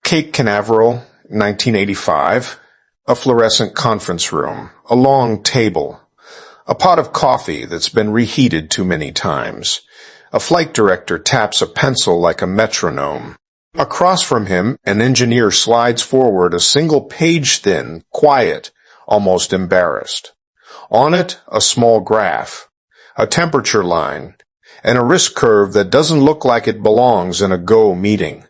Cape Canaveral, 1985. A fluorescent conference room. A long table. A pot of coffee that's been reheated too many times. A flight director taps a pencil like a metronome. Across from him, an engineer slides forward a single page thin, quiet, almost embarrassed. On it, a small graph, a temperature line, and a risk curve that doesn't look like it belongs in a go meeting.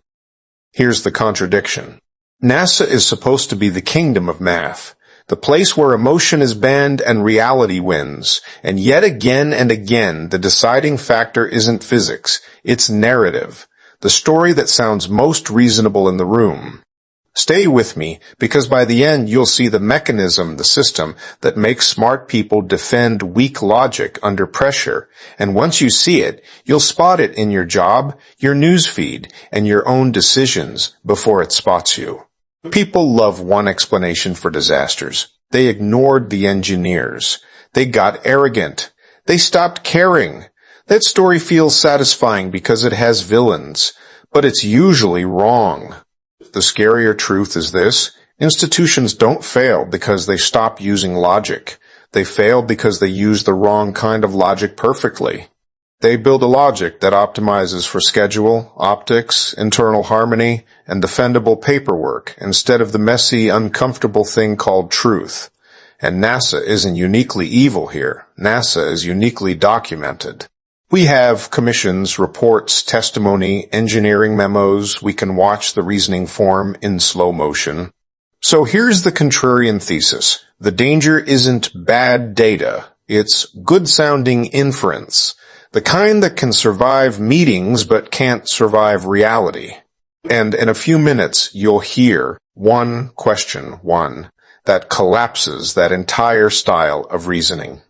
Here's the contradiction. NASA is supposed to be the kingdom of math, the place where emotion is banned and reality wins, and yet again and again the deciding factor isn't physics, it's narrative, the story that sounds most reasonable in the room. Stay with me, because by the end you'll see the mechanism, the system, that makes smart people defend weak logic under pressure, and once you see it, you'll spot it in your job, your news feed, and your own decisions before it spots you. People love one explanation for disasters. They ignored the engineers. They got arrogant. They stopped caring. That story feels satisfying because it has villains, but it's usually wrong. The scarier truth is this: institutions don't fail because they stop using logic. They fail because they use the wrong kind of logic perfectly. They build a logic that optimizes for schedule, optics, internal harmony, and defendable paperwork instead of the messy, uncomfortable thing called truth. And NASA isn't uniquely evil here. NASA is uniquely documented. We have commissions, reports, testimony, engineering memos. We can watch the reasoning form in slow motion. So here's the contrarian thesis. The danger isn't bad data. It's good-sounding inference. The kind that can survive meetings but can't survive reality. And in a few minutes, you'll hear one question, that collapses that entire style of reasoning.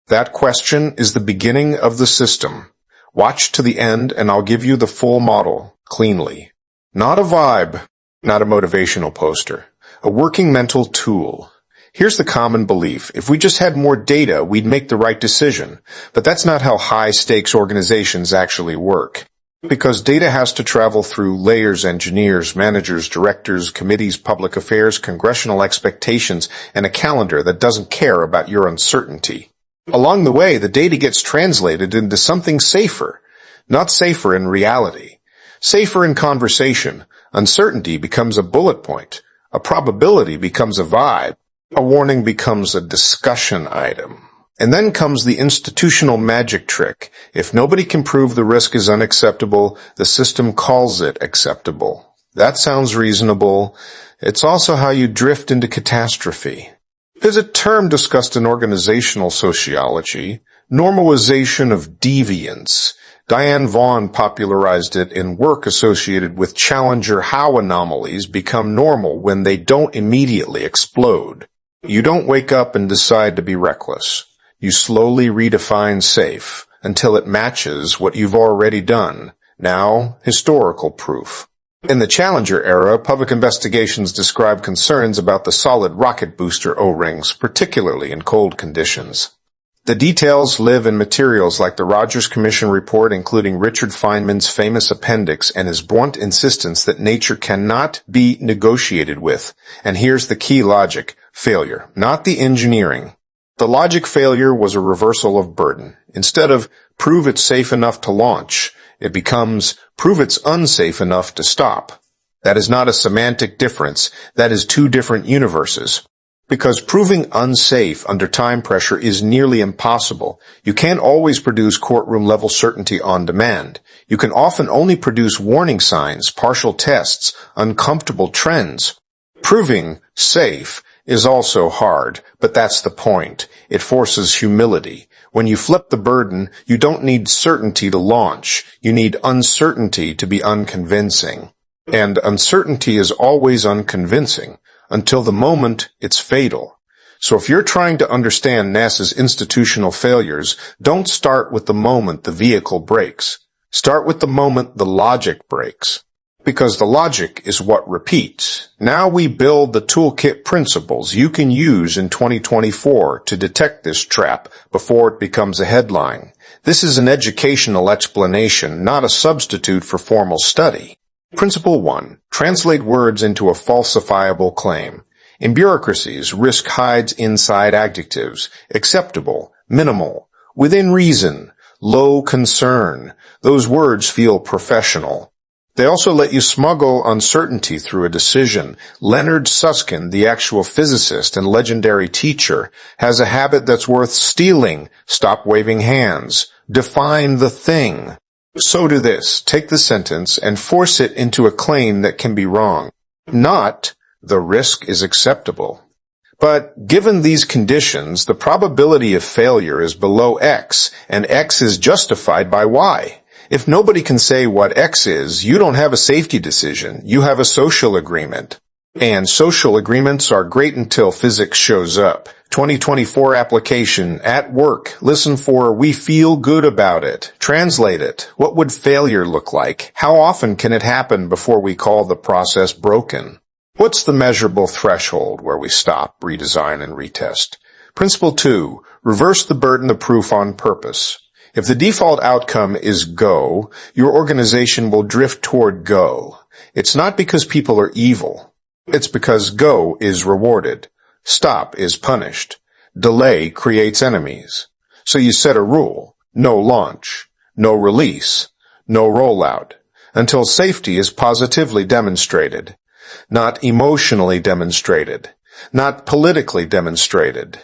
That question is the beginning of the system. Watch to the end and I'll give you the full model, cleanly. Not a vibe, not a motivational poster. A working mental tool. Here's the common belief. If we just had more data, we'd make the right decision. But that's not how high-stakes organizations actually work. Because data has to travel through layers, engineers, managers, directors, committees, public affairs, congressional expectations, and a calendar that doesn't care about your uncertainty. Along the way, the data gets translated into something safer. Not safer in reality. Safer in conversation. Uncertainty becomes a bullet point. A probability becomes a vibe. A warning becomes a discussion item. And then comes the institutional magic trick. If nobody can prove the risk is unacceptable, the system calls it acceptable. That sounds reasonable. It's also how you drift into catastrophe. There's a term discussed in organizational sociology, normalization of deviance. Diane Vaughan popularized it in work associated with Challenger how anomalies become normal when they don't immediately explode. You don't wake up and decide to be reckless. You slowly redefine safe until it matches what you've already done. Now, historical proof. In the Challenger era, public investigations describe concerns about the solid rocket booster O-rings, particularly in cold conditions. The details live in materials like the Rogers Commission report, including Richard Feynman's famous appendix and his blunt insistence that nature cannot be negotiated with. And here's the key logic: failure, not the engineering. The logic failure was a reversal of burden. Instead of prove it's safe enough to launch, it becomes prove it's unsafe enough to stop. That is not a semantic difference. That is two different universes. Because proving unsafe under time pressure is nearly impossible. You can't always produce courtroom-level certainty on demand. You can often only produce warning signs, partial tests, uncomfortable trends. Proving safe is also hard, but that's the point. It forces humility. When you flip the burden, you don't need certainty to launch. You need uncertainty to be unconvincing. And uncertainty is always unconvincing. Until the moment it's fatal. So if you're trying to understand NASA's institutional failures, don't start with the moment the vehicle breaks. Start with the moment the logic breaks. Because the logic is what repeats. Now we build the toolkit principles you can use in 2024 to detect this trap before it becomes a headline. This is an educational explanation, not a substitute for formal study. Principle 1. Translate words into a falsifiable claim. In bureaucracies, risk hides inside adjectives: acceptable, minimal, within reason, low concern. Those words feel professional. They also let you smuggle uncertainty through a decision. Leonard Susskind, the actual physicist and legendary teacher, has a habit that's worth stealing. Stop waving hands. Define the thing. So do this. Take the sentence and force it into a claim that can be wrong. Not, the risk is acceptable. But given these conditions, the probability of failure is below X, and X is justified by Y. If nobody can say what X is, you don't have a safety decision. You have a social agreement. And social agreements are great until physics shows up. 2024 application, at work, listen for "we feel good about it." Translate it. What would failure look like? How often can it happen before we call the process broken? What's the measurable threshold where we stop, redesign, and retest? Principle 2, reverse the burden of proof on purpose. If the default outcome is go, your organization will drift toward go. It's not because people are evil. It's because go is rewarded. Stop is punished. Delay creates enemies. So you set a rule: no launch, no release, no rollout, until safety is positively demonstrated, not emotionally demonstrated, not politically demonstrated.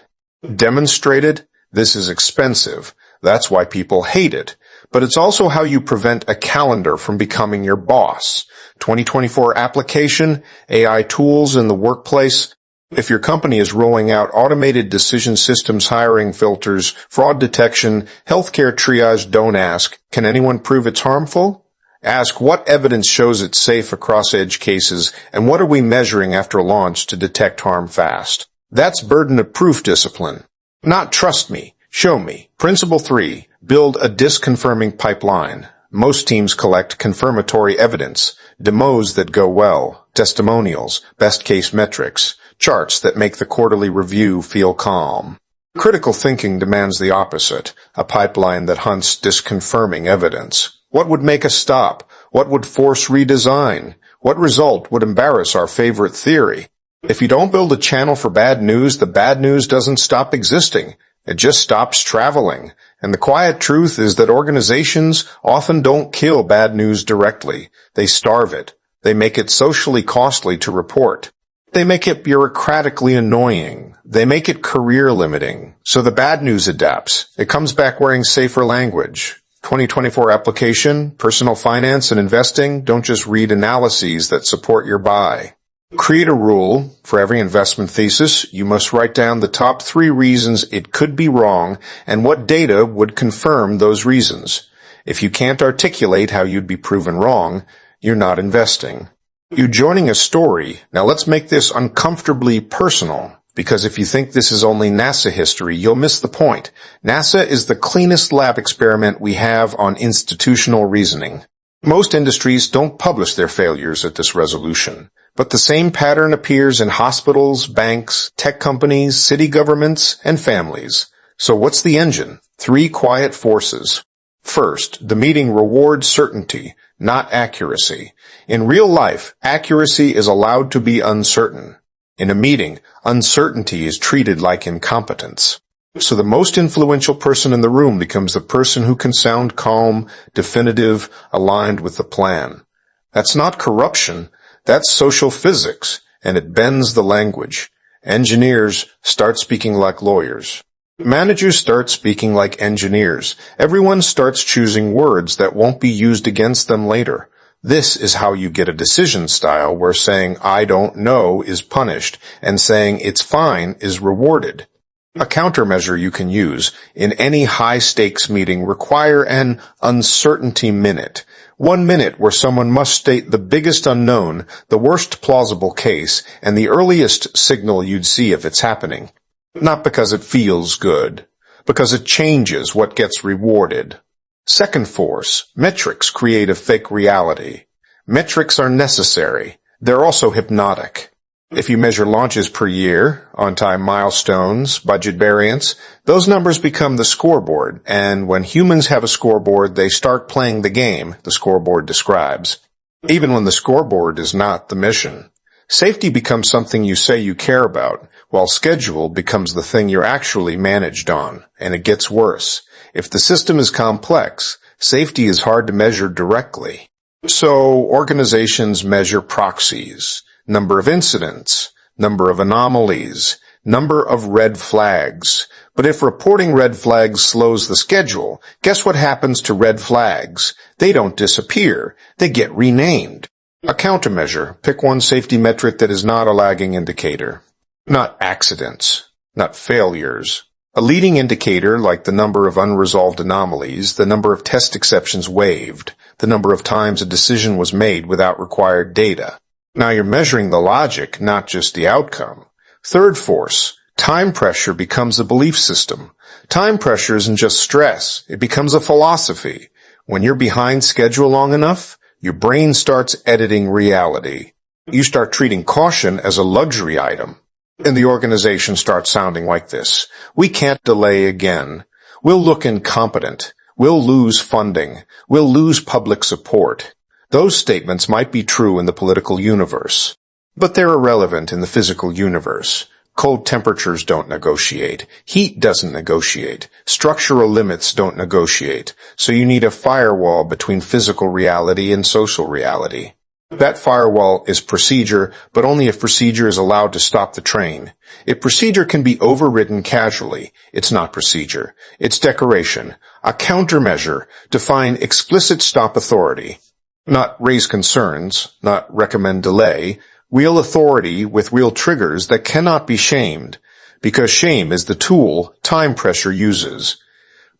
Demonstrated? This is expensive. That's why people hate it. But it's also how you prevent a calendar from becoming your boss. 2024 application, AI tools in the workplace. If your company is rolling out automated decision systems, hiring filters, fraud detection, healthcare triage, don't ask, can anyone prove it's harmful? Ask, what evidence shows it's safe across edge cases, and what are we measuring after launch to detect harm fast? That's burden of proof discipline. Not trust me, show me. Principle 3, build a disconfirming pipeline. Most teams collect confirmatory evidence, demos that go well, testimonials, best case metrics, charts that make the quarterly review feel calm. Critical thinking demands the opposite, a pipeline that hunts disconfirming evidence. What would make us stop? What would force redesign? What result would embarrass our favorite theory? If you don't build a channel for bad news, the bad news doesn't stop existing. It just stops traveling. And the quiet truth is that organizations often don't kill bad news directly. They starve it. They make it socially costly to report. They make it bureaucratically annoying. They make it career limiting. So the bad news adapts. It comes back wearing safer language. 2024 application, personal finance and investing, don't just read analyses that support your buy. Create a rule. For every investment thesis, you must write down the top 3 reasons it could be wrong and what data would confirm those reasons. If you can't articulate how you'd be proven wrong, you're not investing. You're joining a story. Now let's make this uncomfortably personal, because if you think this is only NASA history, you'll miss the point. NASA is the cleanest lab experiment we have on institutional reasoning. Most industries don't publish their failures at this resolution, but the same pattern appears in hospitals, banks, tech companies, city governments, and families. So what's the engine? 3 quiet forces. First, the meeting rewards certainty, not accuracy. In real life, accuracy is allowed to be uncertain. In a meeting, uncertainty is treated like incompetence. So the most influential person in the room becomes the person who can sound calm, definitive, aligned with the plan. That's not corruption. That's social physics, and it bends the language. Engineers start speaking like lawyers. Managers start speaking like engineers. Everyone starts choosing words that won't be used against them later. This is how you get a decision style where saying "I don't know" is punished and saying "it's fine" is rewarded. A countermeasure you can use in any high-stakes meeting: require an uncertainty minute. 1 minute where someone must state the biggest unknown, the worst plausible case, and the earliest signal you'd see if it's happening. Not because it feels good, because it changes what gets rewarded. Second force, metrics create a fake reality. Metrics are necessary. They're also hypnotic. If you measure launches per year, on-time milestones, budget variance, those numbers become the scoreboard, and when humans have a scoreboard, they start playing the game the scoreboard describes. even when the scoreboard is not the mission. Safety becomes something you say you care about, while schedule becomes the thing you're actually managed on, and it gets worse. If the system is complex, safety is hard to measure directly. So organizations measure proxies, number of incidents, number of anomalies, number of red flags. But if reporting red flags slows the schedule, guess what happens to red flags? They don't disappear. They get renamed. A countermeasure. Pick one safety metric that is not a lagging indicator. Not accidents. Not failures. A leading indicator like the number of unresolved anomalies, the number of test exceptions waived, the number of times a decision was made without required data. Now you're measuring the logic, not just the outcome. Third force. Time pressure becomes a belief system. Time pressure isn't just stress. It becomes a philosophy. When you're behind schedule long enough, your brain starts editing reality. You start treating caution as a luxury item. And the organization starts sounding like this. We can't delay again. We'll look incompetent. We'll lose funding. We'll lose public support. Those statements might be true in the political universe, but they're irrelevant in the physical universe. Cold temperatures don't negotiate. Heat doesn't negotiate. Structural limits don't negotiate. So you need a firewall between physical reality and social reality. That firewall is procedure, but only if procedure is allowed to stop the train. If procedure can be overridden casually, it's not procedure. It's decoration, a countermeasure to find explicit stop authority. Not raise concerns, not recommend delay, real authority with real triggers that cannot be shamed, because shame is the tool time pressure uses.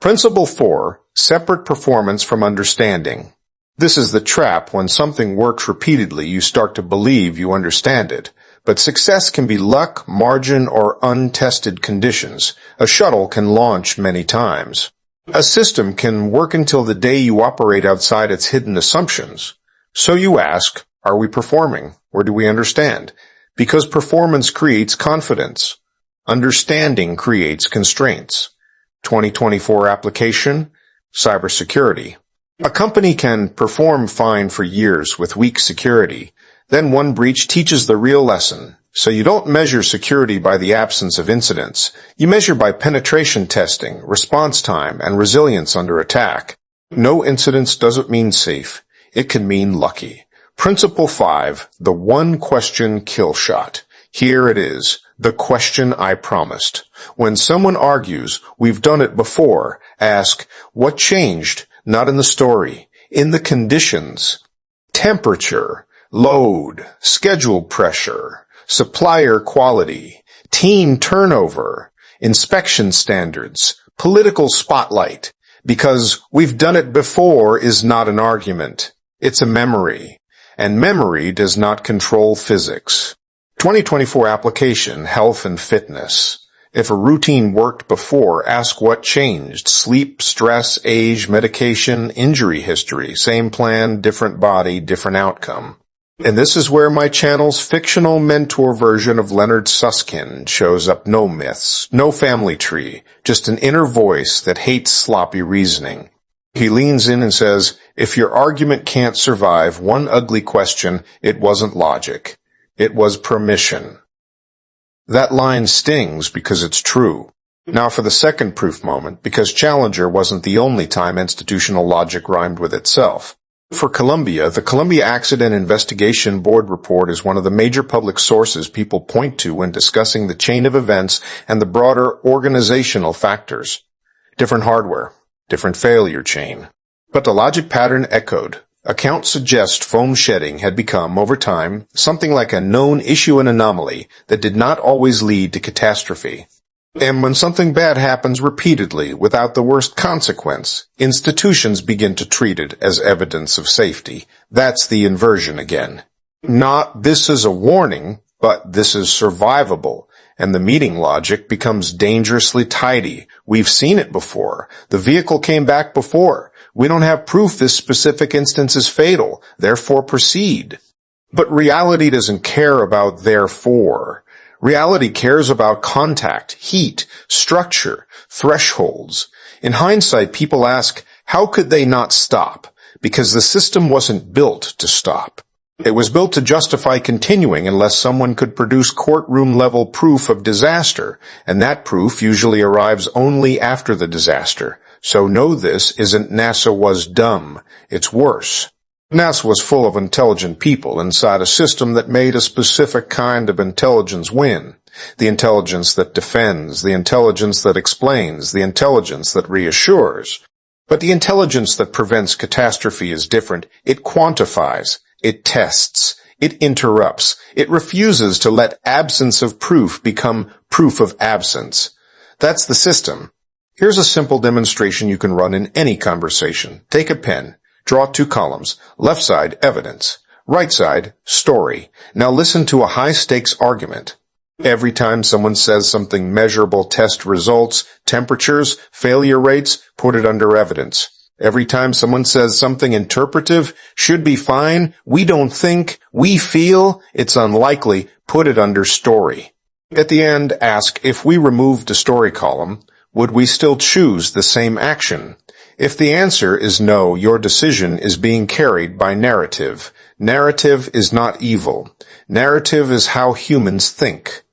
Principle 4, separate performance from understanding. This is the trap. When something works repeatedly, you start to believe you understand it. But success can be luck, margin, or untested conditions. A shuttle can launch many times. A system can work until the day you operate outside its hidden assumptions. So you ask, are we performing, or do we understand? Because performance creates confidence. Understanding creates constraints. 2024 application, cybersecurity. A company can perform fine for years with weak security. Then one breach teaches the real lesson. So you don't measure security by the absence of incidents. You measure by penetration testing, response time, and resilience under attack. No incidents doesn't mean safe. It can mean lucky. Principle 5, the one question kill shot. Here it is, the question I promised. When someone argues, we've done it before, ask, what changed? Not in the story, in the conditions. Temperature, load, schedule pressure, supplier quality, team turnover, inspection standards, political spotlight. Because we've done it before is not an argument. It's a memory. And memory does not control physics. 2024 application, health and fitness. If a routine worked before, ask what changed. Sleep, stress, age, medication, injury history. Same plan, different body, different outcome. And this is where my channel's fictional mentor version of Leonard Susskind shows up. No myths, no family tree, just an inner voice that hates sloppy reasoning. He leans in and says, if your argument can't survive one ugly question, it wasn't logic. It was permission. That line stings because it's true. Now for the second proof moment, because Challenger wasn't the only time institutional logic rhymed with itself. For Columbia, the Columbia Accident Investigation Board report is one of the major public sources people point to when discussing the chain of events and the broader organizational factors. Different hardware, different failure chain. But the logic pattern echoed. Accounts suggest foam shedding had become, over time, something like a known issue and anomaly that did not always lead to catastrophe. And when something bad happens repeatedly without the worst consequence, institutions begin to treat it as evidence of safety. That's the inversion again. Not this is a warning, but this is survivable. And the meeting logic becomes dangerously tidy. We've seen it before. The vehicle came back before. We don't have proof this specific instance is fatal. Therefore, proceed. But reality doesn't care about therefore. Reality cares about contact, heat, structure, thresholds. In hindsight, people ask, how could they not stop? because the system wasn't built to stop. It was built to justify continuing unless someone could produce courtroom-level proof of disaster, and that proof usually arrives only after the disaster. So no, this isn't NASA was dumb. It's worse. NASA was full of intelligent people inside a system that made a specific kind of intelligence win. The intelligence that defends, the intelligence that explains, the intelligence that reassures. But the intelligence that prevents catastrophe is different. It quantifies. It tests. It interrupts. It refuses to let absence of proof become proof of absence. That's the system. Here's a simple demonstration you can run in any conversation. Take a pen. Draw 2 columns. Left side, evidence. Right side, story. Now listen to a high-stakes argument. Every time someone says something measurable, test results, temperatures, failure rates, put it under evidence. Every time someone says something interpretive, should be fine, we don't think, we feel, it's unlikely, put it under story. At the end, ask, if we removed the story column, would we still choose the same action? If the answer is no, your decision is being carried by narrative. Narrative is not evil. Narrative is how humans think.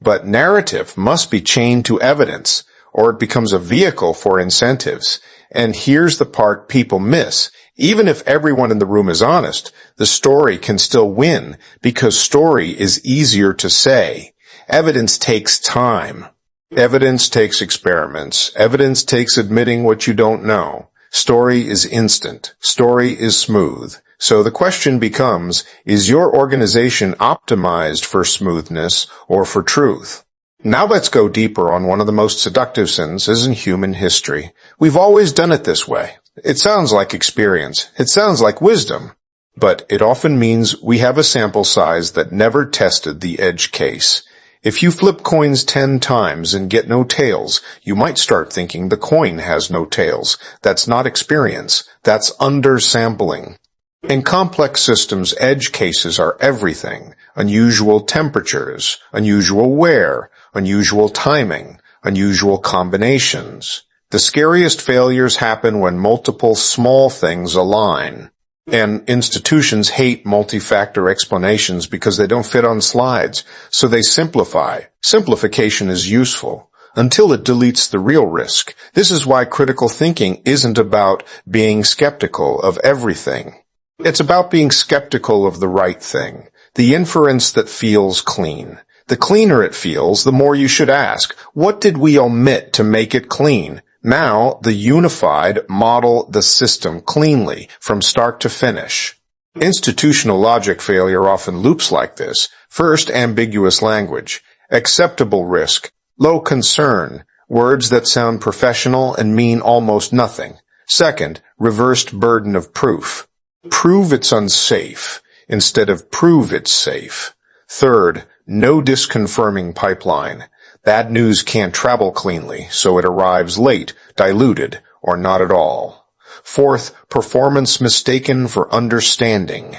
But narrative must be chained to evidence, or it becomes a vehicle for incentives. And here's the part people miss. Even if everyone in the room is honest, the story can still win, because story is easier to say. Evidence takes time. Evidence takes experiments. Evidence takes admitting what you don't know. Story is instant. Story is smooth. So the question becomes, is your organization optimized for smoothness or for truth? Now let's go deeper on one of the most seductive sentences in human history. We've always done it this way. It sounds like experience. It sounds like wisdom. But it often means we have a sample size that never tested the edge case. If you flip coins 10 times and get no tails, you might start thinking the coin has no tails. That's not experience. That's undersampling. In complex systems, edge cases are everything. Unusual temperatures, unusual wear, unusual timing, unusual combinations. The scariest failures happen when multiple small things align. And institutions hate multi-factor explanations because they don't fit on slides, so they simplify. Simplification is useful until it deletes the real risk. This is why critical thinking isn't about being skeptical of everything. It's about being skeptical of the right thing, the inference that feels clean. The cleaner it feels, the more you should ask, what did we omit to make it clean? Now, the unified model the system cleanly, from start to finish. Institutional logic failure often loops like this. First, ambiguous language. Acceptable risk. Low concern. Words that sound professional and mean almost nothing. Second, reversed burden of proof. Prove it's unsafe instead of prove it's safe. Third, no disconfirming pipeline. Bad news can't travel cleanly, so it arrives late, diluted, or not at all. Fourth, performance mistaken for understanding.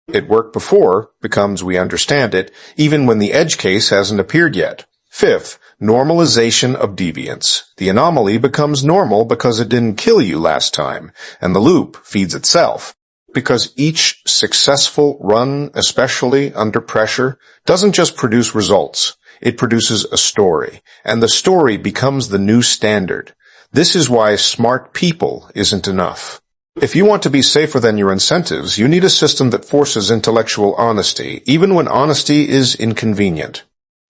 It worked before becomes we understand it, even when the edge case hasn't appeared yet. Fifth, normalization of deviance. The anomaly becomes normal because it didn't kill you last time, and the loop feeds itself. Because each successful run, especially under pressure, doesn't just produce results. It produces a story, and the story becomes the new standard. This is why smart people isn't enough. If you want to be safer than your incentives, you need a system that forces intellectual honesty, even when honesty is inconvenient.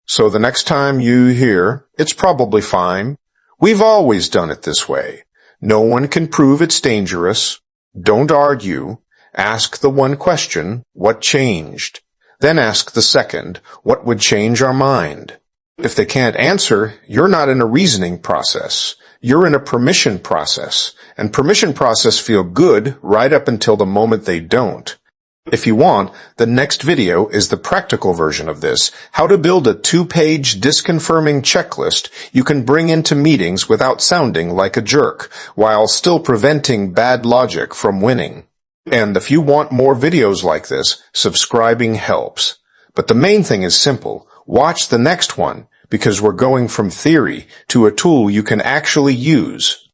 So the next time you hear, it's probably fine, we've always done it this way. No one can prove it's dangerous. Don't argue. Ask the one question, what changed? Then ask the second, what would change our mind? If they can't answer, you're not in a reasoning process. You're in a permission process. And permission process feel good right up until the moment they don't. If you want, the next video is the practical version of this, how to build a 2-page disconfirming checklist you can bring into meetings without sounding like a jerk, while still preventing bad logic from winning. And if you want more videos like this, subscribing helps. But the main thing is simple. Watch the next one, because we're going from theory to a tool you can actually use.